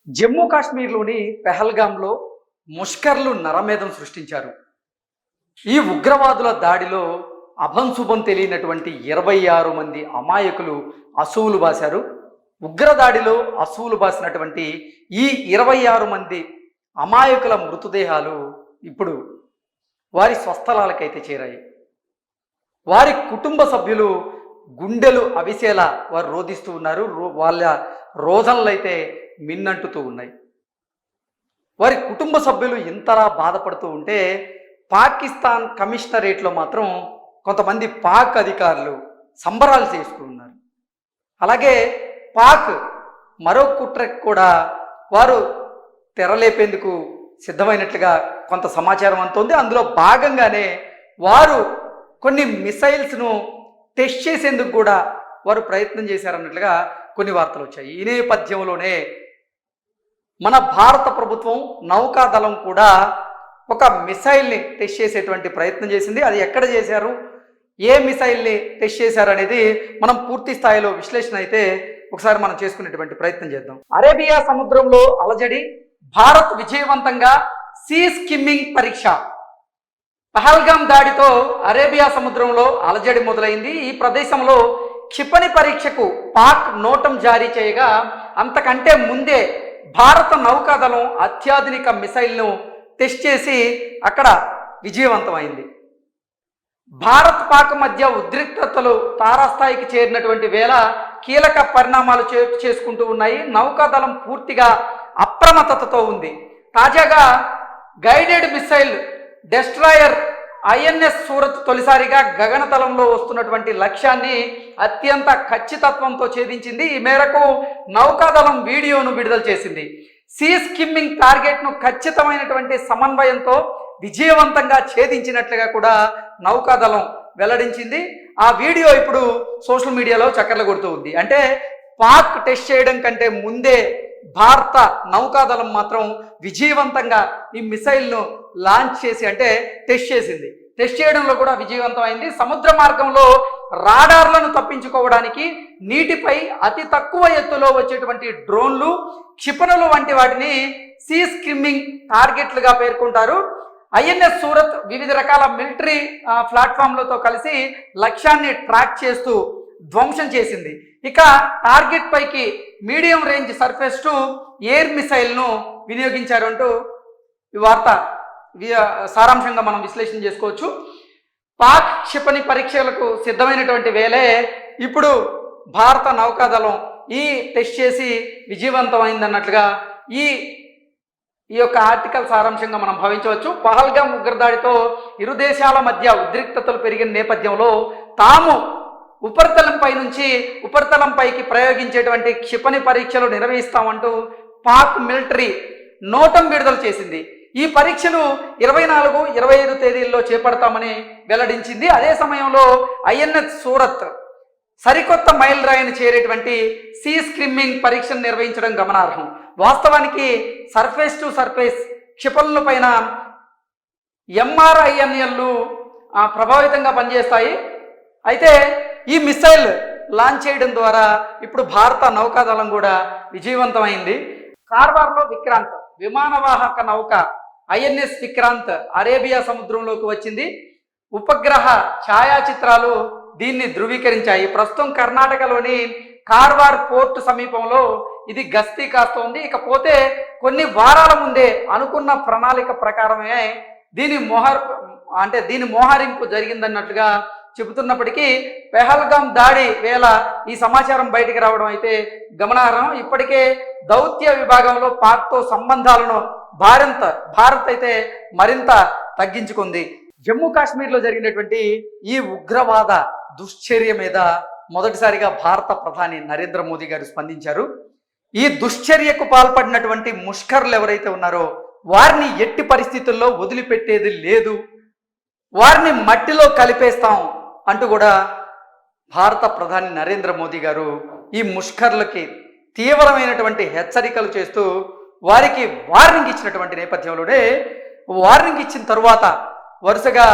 జమ్మూ కాశ్మీర్లోని పెహల్గాంలో ముష్కర్లు నరమేధం సృష్టించారు. ఈ ఉగ్రవాదుల దాడిలో అభంశుభం తెలియనటువంటి 26 మంది అమాయకులు అసువులు బాశారు. ఉగ్రదాడిలో అసువులు బాసినటువంటి ఈ 26 మంది అమాయకుల మృతదేహాలు ఇప్పుడు వారి స్వస్థలాలకైతే చేరాయి. వారి కుటుంబ సభ్యులు గుండెలు అవిసేలా వారు రోధిస్తూ ఉన్నారు. వాళ్ళ రోదనలైతే మిన్నంటుతూ ఉన్నాయి. వారి కుటుంబ సభ్యులు ఇంతలా బాధపడుతూ ఉంటే పాకిస్తాన్ కమిషనరేట్లో మాత్రం కొంతమంది పాక్ అధికారులు సంబరాలు చేసుకున్నారు. అలాగే పాక్ మరో కుట్రకు కూడా వారు తెరలేపేందుకు సిద్ధమైనట్లుగా కొంత సమాచారం అందుతోంది. అందులో భాగంగానే వారు కొన్ని మిసైల్స్ను టెస్ట్ చేసేందుకు కూడా వారు ప్రయత్నం చేశారన్నట్లుగా కొన్ని వార్తలు వచ్చాయి. ఈ నేపథ్యంలోనే మన భారత ప్రభుత్వం నౌకాదళం కూడా ఒక మిసైల్ని టెస్ట్ చేసేటువంటి ప్రయత్నం చేసింది. అది ఎక్కడ చేశారు, ఏ మిసైల్ని టెస్ట్ చేశారు అనేది మనం పూర్తి స్థాయిలో విశ్లేషణ అయితే ఒకసారి మనం చేసుకునేటువంటి ప్రయత్నం చేద్దాం. అరేబియా సముద్రంలో అలజడి, భారత్ విజయవంతంగా సీ స్కిమ్మింగ్ పరీక్ష. పహల్గాం దాడితో అరేబియా సముద్రంలో అలజడి మొదలైంది. ఈ ప్రదేశంలో క్షిపణి పరీక్షకు పాక్ నోటం జారీ చేయగా అంతకంటే ముందే భారత నౌకాదళం అత్యాధునిక మిసైల్ను టెస్ట్ చేసి అక్కడ విజయవంతమైంది. భారత్ పాక్ మధ్య ఉద్రిక్తతలు తారాస్థాయికి చేరినటువంటి వేళ కీలక పరిణామాలు చేసుకుంటూ ఉన్నాయి. నౌకాదళం పూర్తిగా అప్రమత్తతతో ఉంది. తాజాగా guided missile destroyer INS Surat తొలిసారిగా గగనతలంలో వస్తున్నటువంటి లక్ష్యాన్ని అత్యంత ఖచ్చితత్వంతో ఛేదించింది. ఈ మేరకు నౌకాదళం వీడియోను విడుదల చేసింది. సీ స్కిమ్మింగ్ టార్గెట్ను ఖచ్చితమైనటువంటి సమన్వయంతో విజయవంతంగా ఛేదించినట్లుగా కూడా నౌకాదళం వెల్లడించింది. ఆ వీడియో ఇప్పుడు సోషల్ మీడియాలో చక్కర్లు కొడుతూ ఉంది. అంటే పాక్ టెస్ట్ చేయడం కంటే ముందే భారత నౌకాదళం మాత్రం విజయవంతంగా ఈ మిసైల్ను లాంచ్ చేసి అంటే టెస్ట్ చేసింది. టెస్ట్ చేయడంలో కూడా విజయవంతమైంది. సముద్ర మార్గంలో రాడార్లను తప్పించుకోవడానికి నీటిపై అతి తక్కువ ఎత్తులో వచ్చేటువంటి డ్రోన్లు, క్షిపణులు వంటి వాటిని సీ స్కిమ్మింగ్ టార్గెట్లుగా పేర్కొంటారు. ఐఎన్ఎస్ సూరత్ వివిధ రకాల మిలిటరీ ప్లాట్ఫామ్లతో కలిసి లక్ష్యాన్ని ట్రాక్ చేస్తూ ధ్వంసం చేసింది. ఇక టార్గెట్ పైకి medium range surface to air మిసైల్ను వినియోగించారు అంటూ ఈ వార్త సారాంశంగా మనం విశ్లేషణ చేసుకోవచ్చు. పాక్ క్షిపణి పరీక్షలకు సిద్ధమైనటువంటి వేళే ఇప్పుడు భారత నౌకాదళం ఈ టెస్ట్ చేసి విజయవంతమైందన్నట్లుగా ఈ యొక్క ఆర్టికల్ సారాంశంగా మనం భావించవచ్చు. పహల్గాం ఉగ్రదాడితో ఇరు దేశాల మధ్య ఉద్రిక్తతలు పెరిగిన నేపథ్యంలో తాము ఉపరితలంపైకి ప్రయోగించేటువంటి క్షిపణి పరీక్షలు నిర్వహిస్తామంటూ పాక్ మిలిటరీ నోటం విడుదల చేసింది. ఈ పరీక్షలు 24, 25 తేదీల్లో చేపడతామని వెల్లడించింది. అదే సమయంలో ఐఎన్ఎస్ సూరత్ సరికొత్త మైల్ రాయిని చేరేటువంటి సీ స్కిమ్మింగ్ పరీక్షను నిర్వహించడం గమనార్హం. వాస్తవానికి సర్ఫేస్ టు సర్ఫేస్ క్షిపణుల పైన ఎంఆర్ఐఎన్ఎల్లు ప్రభావితంగా పనిచేస్తాయి. అయితే ఈ మిసైల్ లాంచ్ చేయడం ద్వారా ఇప్పుడు భారత నౌకాదళం కూడా విజయవంతమైంది. కార్వార్లో విక్రాంత్ విమానవాహక నౌక ఐఎన్ఎస్ విక్రాంత్ అరేబియా సముద్రంలోకి వచ్చింది. ఉపగ్రహ ఛాయాచిత్రాలు దీన్ని ధృవీకరించాయి. ప్రస్తుతం కర్ణాటకలోని కార్వార్ పోర్టు సమీపంలో ఇది గస్తీ కాస్తోంది. ఇకపోతే కొన్ని వారాల ముందే అనుకున్న ప్రణాళిక ప్రకారమే దీని మోహరింపు జరిగిందన్నట్లుగా చెబుతున్నప్పటికీ పెహల్గాం దాడి వేళ ఈ సమాచారం బయటికి రావడం అయితే గమనార్హం. ఇప్పటికే దౌత్య విభాగంలో పాక్తో సంబంధాలను భారత్ అయితే మరింత తగ్గించుకుంది. జమ్మూ కాశ్మీర్లో జరిగినటువంటి ఈ ఉగ్రవాద దుశ్చర్య మీద మొదటిసారిగా భారత ప్రధాని నరేంద్ర మోదీ గారు స్పందించారు. ఈ దుశ్చర్యకు పాల్పడినటువంటి ముష్కర్లు ఎవరైతే ఉన్నారో వారిని ఎట్టి పరిస్థితుల్లో వదిలిపెట్టేది లేదు, వారిని మట్టిలో కలిపేస్తాం అంటూ కూడా భారత ప్రధాని నరేంద్ర మోదీ గారు ఈ ముష్కర్లకి తీవ్రమైనటువంటి హెచ్చరికలు చేస్తూ వారికి వార్నింగ్ ఇచ్చినటువంటి నేపథ్యంలోనే వార్నింగ్ ఇచ్చిన తరువాత వరుసగా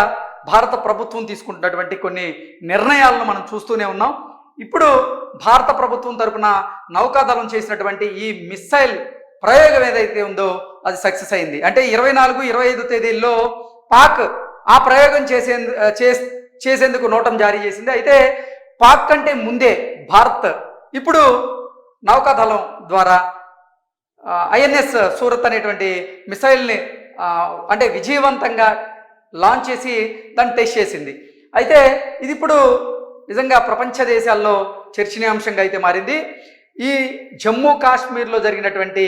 భారత ప్రభుత్వం తీసుకుంటున్నటువంటి కొన్ని నిర్ణయాలను మనం చూస్తూనే ఉన్నాం. ఇప్పుడు భారత ప్రభుత్వం తరపున నౌకాదళం చేసినటువంటి ఈ మిసైల్ ప్రయోగం ఏదైతే ఉందో అది సక్సెస్ అయింది. అంటే 24, 25 తేదీల్లో పాక్ ఆ ప్రయోగం చేసేందుకు నోటం జారీ చేసింది. అయితే పాక్ కంటే ముందే భారత్ ఇప్పుడు నౌకాదళం ద్వారా ఐఎన్ఎస్ సూరత్ అనేటువంటి మిసైల్ని అంటే విజయవంతంగా లాంచ్ చేసి దాన్ని టెస్ట్ చేసింది. అయితే ఇది ఇప్పుడు నిజంగా ప్రపంచ దేశాల్లో చర్చనీయాంశంగా అయితే మారింది. ఈ జమ్మూ కాశ్మీర్లో జరిగినటువంటి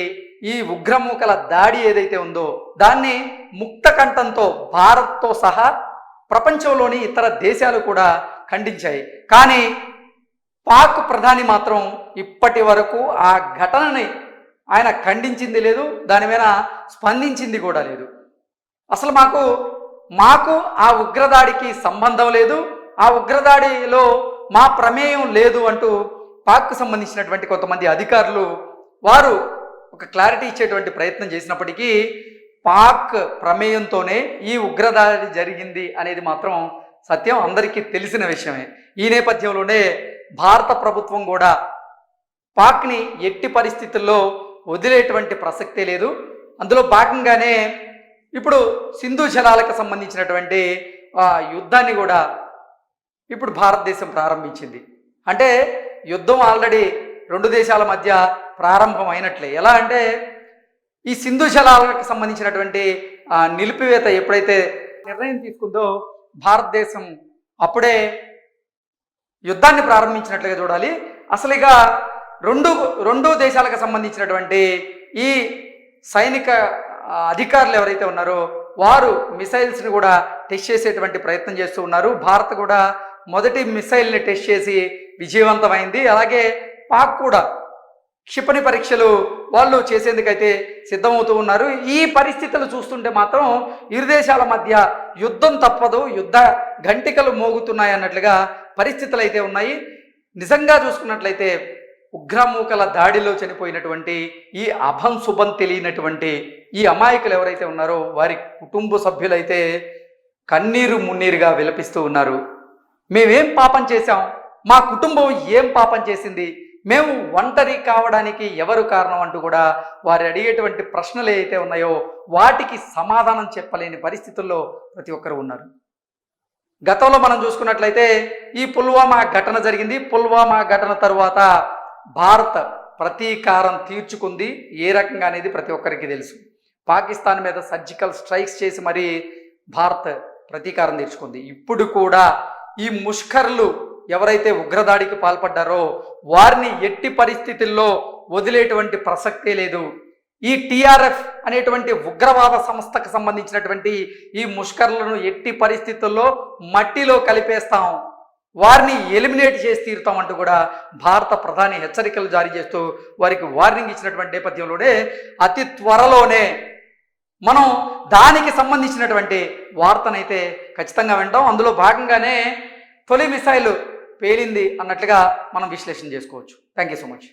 ఈ ఉగ్రమూకల దాడి ఏదైతే ఉందో దాన్ని ముక్త కంఠంతో భారత్తో సహా ప్రపంచంలోని ఇతర దేశాలు కూడా ఖండించాయి. కానీ పాక్ ప్రధాని మాత్రం ఇప్పటి వరకు ఆ ఘటనని ఆయన ఖండించింది లేదు, దాని మీద స్పందించింది కూడా లేదు. అసలు మాకు ఆ ఉగ్రదాడికి సంబంధం లేదు, ఆ ఉగ్రదాడిలో మా ప్రమేయం లేదు అంటూ పాక్కు సంబంధించినటువంటి కొంతమంది అధికారులు వారు ఒక క్లారిటీ ఇచ్చేటువంటి ప్రయత్నం చేసినప్పటికీ పాక్ ప్రమేయంతోనే ఈ ఉగ్రదాడి జరిగింది అనేది మాత్రం సత్యం, అందరికీ తెలిసిన విషయమే. ఈ నేపథ్యంలోనే భారత ప్రభుత్వం కూడా పాక్ని ఎట్టి పరిస్థితుల్లో వదిలేటువంటి ప్రసక్తే లేదు. అందులో భాగంగానే ఇప్పుడు సింధు జలాలకు సంబంధించినటువంటి యుద్ధాన్ని కూడా ఇప్పుడు భారతదేశం ప్రారంభించింది. అంటే యుద్ధం ఆల్రెడీ రెండు దేశాల మధ్య ప్రారంభం అయినట్లే. ఎలా అంటే ఈ సింధు జలాలకు సంబంధించినటువంటి నిలిపివేత ఎప్పుడైతే నిర్ణయం తీసుకుందో భారతదేశం అప్పుడే యుద్ధాన్ని ప్రారంభించినట్లుగా చూడాలి. అసలు ఇక రెండు దేశాలకు సంబంధించినటువంటి ఈ సైనిక అధికారులు ఎవరైతే ఉన్నారో వారు మిసైల్స్ని కూడా టెస్ట్ చేసేటువంటి ప్రయత్నం చేస్తూ ఉన్నారు. భారత్ కూడా మొదటి మిసైల్ని టెస్ట్ చేసి విజయవంతమైంది. అలాగే పాక్ కూడా క్షిపణి పరీక్షలు వాళ్ళు చేసేందుకైతే సిద్ధమవుతూ ఉన్నారు. ఈ పరిస్థితులు చూస్తుంటే మాత్రం ఇరు దేశాల మధ్య యుద్ధం తప్పదు, యుద్ధ ఘంటికలు మోగుతున్నాయి అన్నట్లుగా పరిస్థితులు అయితే ఉన్నాయి. నిజంగా చూసుకున్నట్లయితే ఉగ్రమూకల దాడిలో చనిపోయినటువంటి ఈ అభం శుభం తెలియనటువంటి ఈ అమాయకులు ఎవరైతే ఉన్నారో వారి కుటుంబ సభ్యులైతే కన్నీరు మున్నీరుగా విలపిస్తూ ఉన్నారు. మేమేం పాపం చేశాం, మా కుటుంబం ఏం పాపం చేసింది, మేము ఒంటరి కావడానికి ఎవరు కారణం అంటూ కూడా వారు అడిగేటువంటి ప్రశ్నలు ఏవైతే ఉన్నాయో వాటికి సమాధానం చెప్పలేని పరిస్థితుల్లో ప్రతి ఒక్కరు ఉన్నారు. గతంలో మనం చూసుకున్నట్లయితే ఈ పుల్వామా ఘటన జరిగింది. పుల్వామా ఘటన తరువాత భారత్ ప్రతీకారం తీర్చుకుంది ఏ రకంగా అనేది ప్రతి ఒక్కరికి తెలుసు. పాకిస్తాన్ మీద సర్జికల్ స్ట్రైక్స్ చేసి మరీ భారత్ ప్రతీకారం తీర్చుకుంది. ఇప్పుడు కూడా ఈ ముష్కర్లు ఎవరైతే ఉగ్రదాడికి పాల్పడ్డారో వారిని ఎట్టి పరిస్థితుల్లో వదిలేటువంటి ప్రసక్తే లేదు. ఈ టిఆర్ఎఫ్ అనేటువంటి ఉగ్రవాద సంస్థకు సంబంధించినటువంటి ఈ ముష్కర్లను ఎట్టి పరిస్థితుల్లో మట్టిలో కలిపేస్తాం, వారిని ఎలిమినేట్ చేసి తీరుతాం అంటూ కూడా భారత ప్రధాని హెచ్చరికలు జారీ చేస్తూ వారికి వార్నింగ్ ఇచ్చినటువంటి నేపథ్యంలోనే అతి త్వరలోనే మనం దానికి సంబంధించినటువంటి వార్తనైతే ఖచ్చితంగా వింటాం. అందులో భాగంగానే తొలి మిసైల్ పేలింది అన్నట్లుగా మనం విశ్లేషణ చేసుకోవచ్చు. Thank you so much.